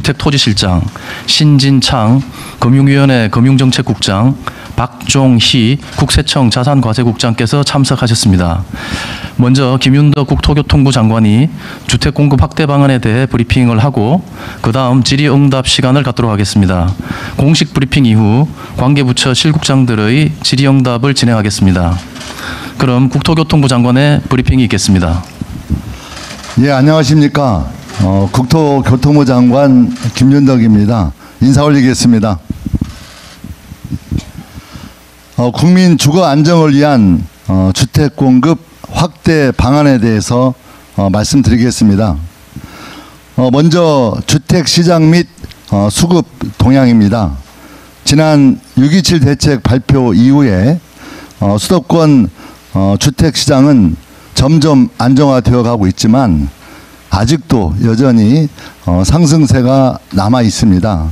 주택토지실장, 신진창 금융위원회 금융정책국장, 박종희 국세청 자산과세국장께서 참석하셨습니다. 먼저 김윤덕 국토교통부 장관이 주택공급 확대 방안에 대해 브리핑을 하고 그 다음 질의응답 시간을 갖도록 하겠습니다. 공식 브리핑 이후 관계부처 실국장들의 질의응답을 진행하겠습니다. 그럼 국토교통부 장관의 브리핑이 있겠습니다. 예, 안녕하십니까. 국토교통부 장관 김윤덕입니다. 인사 올리겠습니다. 국민 주거 안정을 위한 주택 공급 확대 방안에 대해서 말씀드리겠습니다. 먼저 주택 시장 및 수급 동향입니다. 지난 6.27 대책 발표 이후에 수도권 주택 시장은 점점 안정화되어 가고 있지만 아직도 여전히 상승세가 남아 있습니다.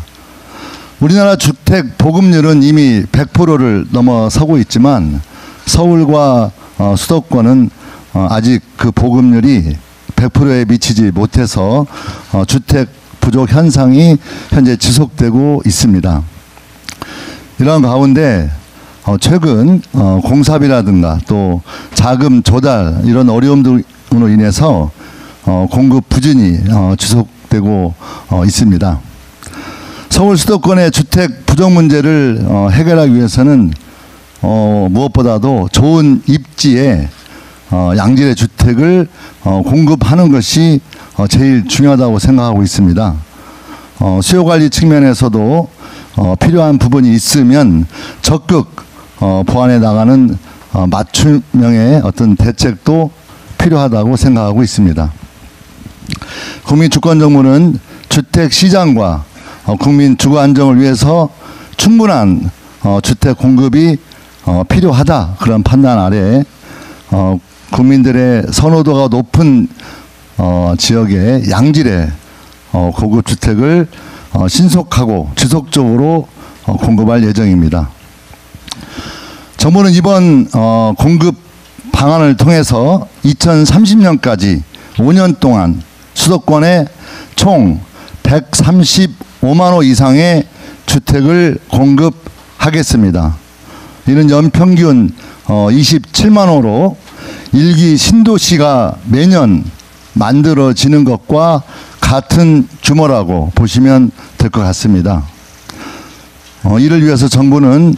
우리나라 주택 보급률은 이미 100%를 넘어서고 있지만 서울과 수도권은 아직 그 보급률이 100%에 미치지 못해서 주택 부족 현상이 현재 지속되고 있습니다. 이런 가운데 최근 공사비라든가 또 자금 조달 이런 어려움으로 인해서 공급 부진이 지속되고 있습니다. 서울 수도권의 주택 부족 문제를 해결하기 위해서는 무엇보다도 좋은 입지에 양질의 주택을 공급하는 것이 제일 중요하다고 생각하고 있습니다. 수요 관리 측면에서도 필요한 부분이 있으면 적극 보완해 나가는 맞춤형의 어떤 대책도 필요하다고 생각하고 있습니다. 국민주권정부는 주택 시장과 국민 주거 안정을 위해서 충분한 주택 공급이 필요하다 그런 판단 아래 국민들의 선호도가 높은 지역의 양질의 고급 주택을 신속하고 지속적으로 공급할 예정입니다. 정부는 이번 공급 방안을 통해서 2030년까지 5년 동안 수도권에 총 135만 호 이상의 주택을 공급하겠습니다. 이는 연평균 27만 호로 일기 신도시가 매년 만들어지는 것과 같은 규모라고 보시면 될 것 같습니다. 이를 위해서 정부는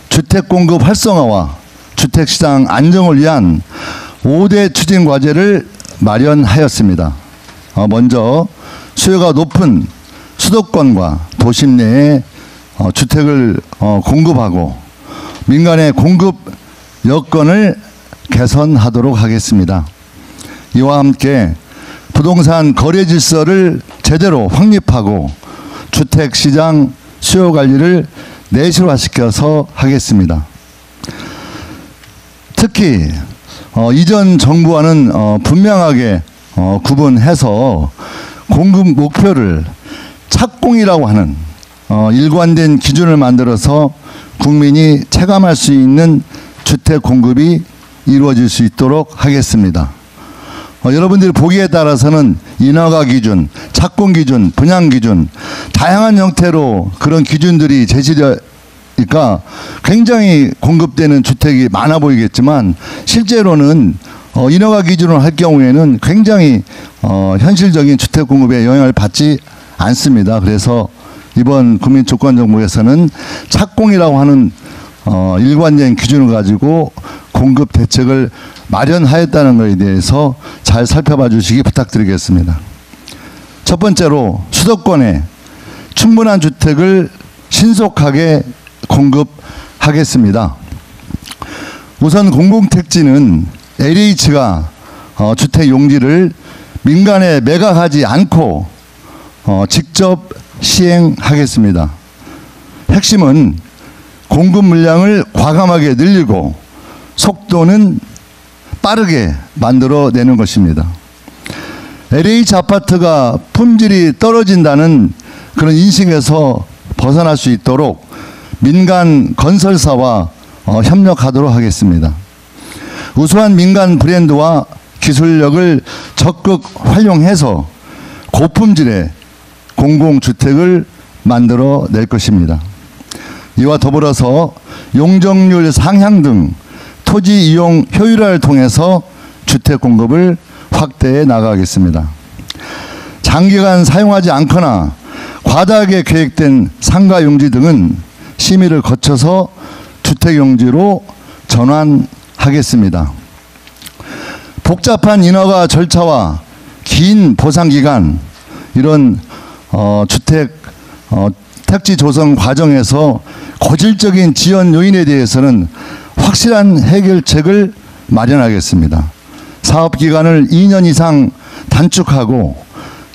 주택 공급 활성화와 주택시장 안정을 위한 5대 추진 과제를 마련하였습니다. 먼저 수요가 높은 수도권과 도심 내에 주택을 공급하고 민간의 공급 여건을 개선하도록 하겠습니다. 이와 함께 부동산 거래 질서를 제대로 확립하고 주택시장 수요 관리를 내실화시켜서 하겠습니다. 특히 이전 정부와는 분명하게 구분해서 공급 목표를 착공이라고 하는 일관된 기준을 만들어서 국민이 체감할 수 있는 주택 공급이 이루어질 수 있도록 하겠습니다. 여러분들이 보기에 따라서는 인허가 기준, 착공 기준, 분양 기준 다양한 형태로 그런 기준들이 제시되니까 굉장히 공급되는 주택이 많아 보이겠지만 실제로는 인허가 기준을 할 경우에는 굉장히 현실적인 주택 공급에 영향을 받지 않습니다. 그래서 이번 국민주권정부에서는 착공이라고 하는 일관된 기준을 가지고 공급 대책을 마련하였다는 것에 대해서 잘 살펴봐 주시기 부탁드리겠습니다. 첫 번째로 수도권에 충분한 주택을 신속하게 공급하겠습니다. 우선 공공택지는 LH가 주택 용지를 민간에 매각하지 않고 직접 시행하겠습니다. 핵심은 공급 물량을 과감하게 늘리고 속도는 빠르게 만들어내는 것입니다. LH 아파트가 품질이 떨어진다는 그런 인식에서 벗어날 수 있도록 민간 건설사와 협력하도록 하겠습니다. 우수한 민간 브랜드와 기술력을 적극 활용해서 고품질의 공공주택을 만들어 낼 것입니다. 이와 더불어서 용적률 상향 등 토지 이용 효율화를 통해서 주택 공급을 확대해 나가겠습니다. 장기간 사용하지 않거나 과다하게 계획된 상가 용지 등은 심의를 거쳐서 주택 용지로 전환하겠습니다. 복잡한 인허가 절차와 긴 보상 기간, 이런 주택 택지 조성 과정에서 고질적인 지연 요인에 대해서는 확실한 해결책을 마련하겠습니다. 사업 기간을 2년 이상 단축하고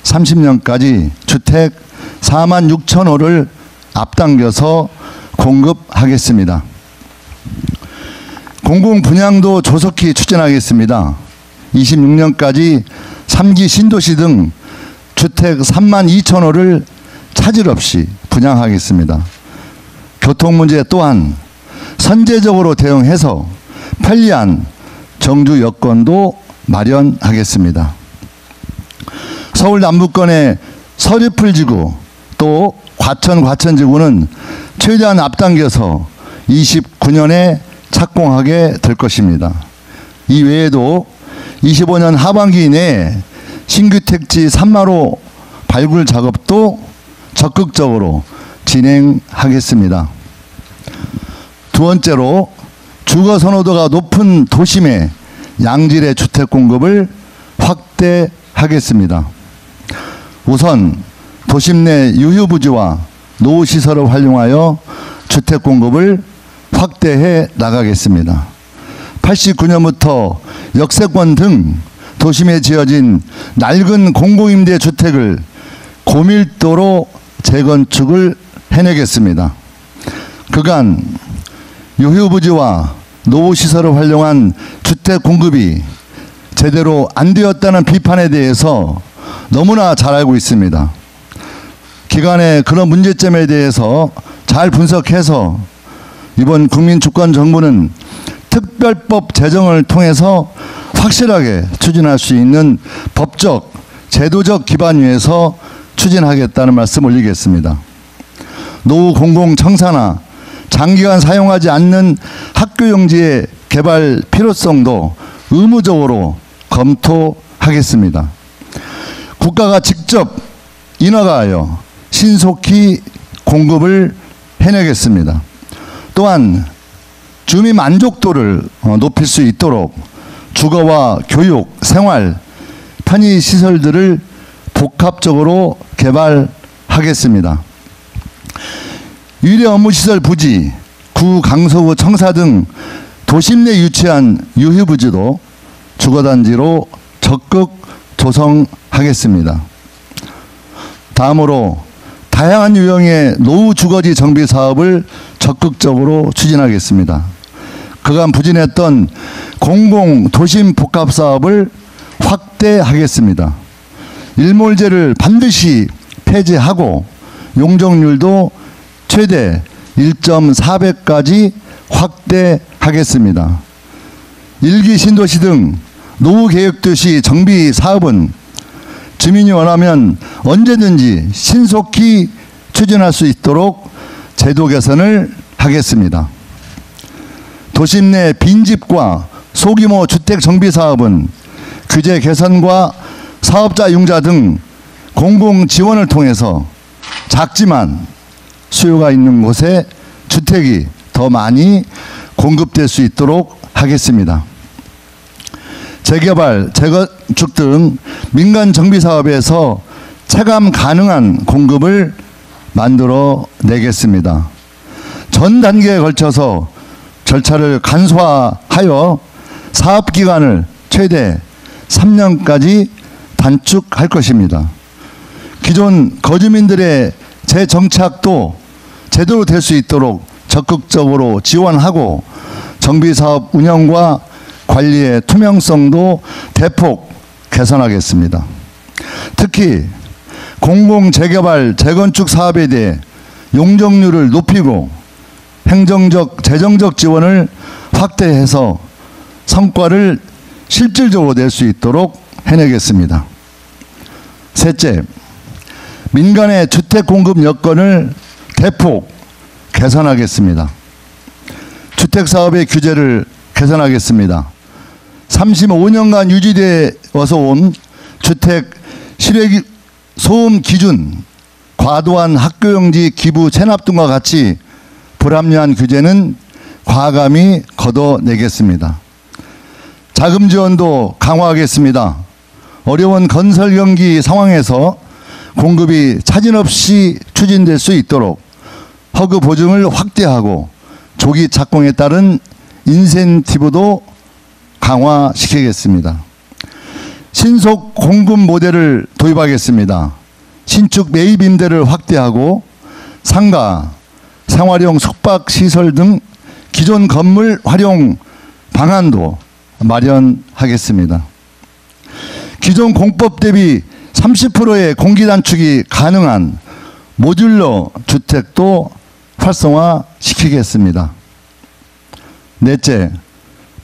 30년까지 주택 4만 6천 호를 앞당겨서 공급하겠습니다. 공공분양도 조속히 추진하겠습니다. 26년까지 3기 신도시 등 주택 3만 2천 호를 차질 없이 분양하겠습니다. 교통 문제 또한 선제적으로 대응해서 편리한 정주 여건도 마련하겠습니다. 서울 남부권의 서리풀지구 또 과천지구는 최대한 앞당겨서 29년에 착공하게 될 것입니다. 이 외에도 25년 하반기 내에 신규 택지 3만 호 발굴 작업도 적극적으로 진행하겠습니다. 두 번째로 주거 선호도가 높은 도심의 양질의 주택 공급을 확대하겠습니다. 우선 도심 내 유휴부지와 노후시설을 활용하여 주택 공급을 확대해 나가겠습니다. 89년부터 역세권 등 도심에 지어진 낡은 공공임대 주택을 고밀도로 재건축을 해내겠습니다. 그간 유휴부지와 노후시설을 활용한 주택 공급이 제대로 안 되었다는 비판에 대해서 너무나 잘 알고 있습니다. 기간의 그런 문제점에 대해서 잘 분석해서 이번 국민주권정부는 특별법 제정을 통해서 확실하게 추진할 수 있는 법적, 제도적 기반 위에서 추진하겠다는 말씀 올리겠습니다. 노후 공공청사나 장기간 사용하지 않는 학교용지의 개발 필요성도 의무적으로 검토하겠습니다. 국가가 직접 인허가하여 신속히 공급을 해내겠습니다. 또한 주민 만족도를 높일 수 있도록 주거와 교육, 생활, 편의시설들을 복합적으로 개발하겠습니다. 유례 업무시설 부지, 구강서구 청사 등 도심 내 유치한 유휴부지도 주거단지로 적극 조성하겠습니다. 다음으로 다양한 유형의 노후 주거지 정비 사업을 적극적으로 추진하겠습니다. 그간 부진했던 공공 도심 복합 사업을 확대하겠습니다. 일몰제를 반드시 폐지하고 용적률도 최대 1.4배까지 확대하겠습니다. 일기 신도시 등 노후계획도시 정비 사업은 주민이 원하면 언제든지 신속히 추진할 수 있도록 제도 개선을 하겠습니다. 도심 내 빈집과 소규모 주택 정비 사업은 규제 개선과 사업자 융자 등 공공 지원을 통해서 작지만 수요가 있는 곳에 주택이 더 많이 공급될 수 있도록 하겠습니다. 재개발, 재건축 등 민간 정비 사업에서 체감 가능한 공급을 만들어 내겠습니다. 전 단계에 걸쳐서 절차를 간소화하여 사업 기간을 최대 3년까지 단축할 것입니다. 기존 거주민들의 재정착도 제대로 될 수 있도록 적극적으로 지원하고 정비사업 운영과 관리의 투명성도 대폭 개선하겠습니다. 특히 공공재개발, 재건축 사업에 대해 용적률을 높이고 행정적, 재정적 지원을 확대해서 성과를 실질적으로 낼 수 있도록 해내겠습니다. 셋째, 민간의 주택 공급 여건을 대폭 개선하겠습니다. 주택 사업의 규제를 개선하겠습니다. 35년간 유지되어서 온 주택 실외 소음 기준, 과도한 학교용지 기부 체납 등과 같이 불합리한 규제는 과감히 걷어내겠습니다. 자금 지원도 강화하겠습니다. 어려운 건설 경기 상황에서 공급이 차질 없이 추진될 수 있도록 허그 보증을 확대하고 조기 착공에 따른 인센티브도 강화시키겠습니다. 신속 공급 모델을 도입하겠습니다. 신축 매입 임대를 확대하고 상가, 생활용 숙박시설 등 기존 건물 활용 방안도 마련하겠습니다. 기존 공법 대비 30%의 공기 단축이 가능한 모듈러 주택도 활성화시키겠습니다. 넷째,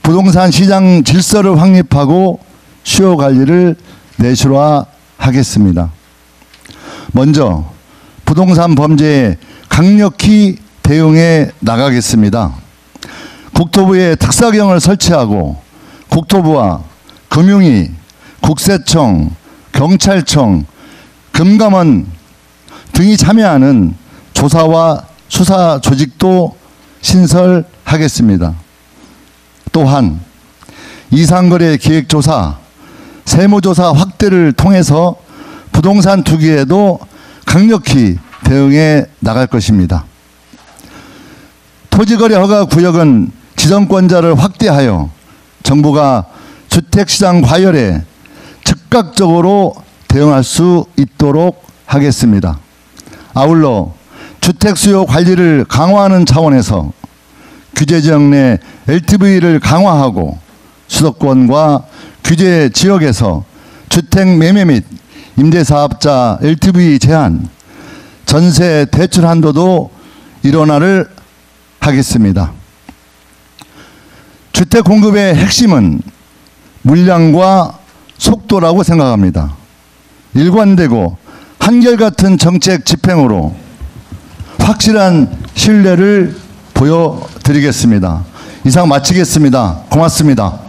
부동산 시장 질서를 확립하고 수요 관리를 내실화하겠습니다. 먼저 부동산 범죄에 강력히 대응해 나가겠습니다. 국토부에 특사경을 설치하고 국토부와 금융위, 국세청, 경찰청, 금감원 등이 참여하는 조사와 수사 조직도 신설하겠습니다. 또한 이상거래 기획조사, 세무조사 확대를 통해서 부동산 투기에도 강력히 대응해 나갈 것입니다. 토지거래 허가 구역은 지정권자를 확대하여 정부가 주택시장 과열에 즉각적으로 대응할 수 있도록 하겠습니다. 아울러 주택 수요 관리를 강화하는 차원에서 규제지역 내 LTV를 강화하고 수도권과 규제 지역에서 주택 매매 및 임대사업자 LTV 제한, 전세 대출 한도도 일원화를 하겠습니다. 주택 공급의 핵심은 물량과 속도라고 생각합니다. 일관되고 한결같은 정책 집행으로 확실한 신뢰를 보여드리겠습니다. 이상 마치겠습니다. 고맙습니다.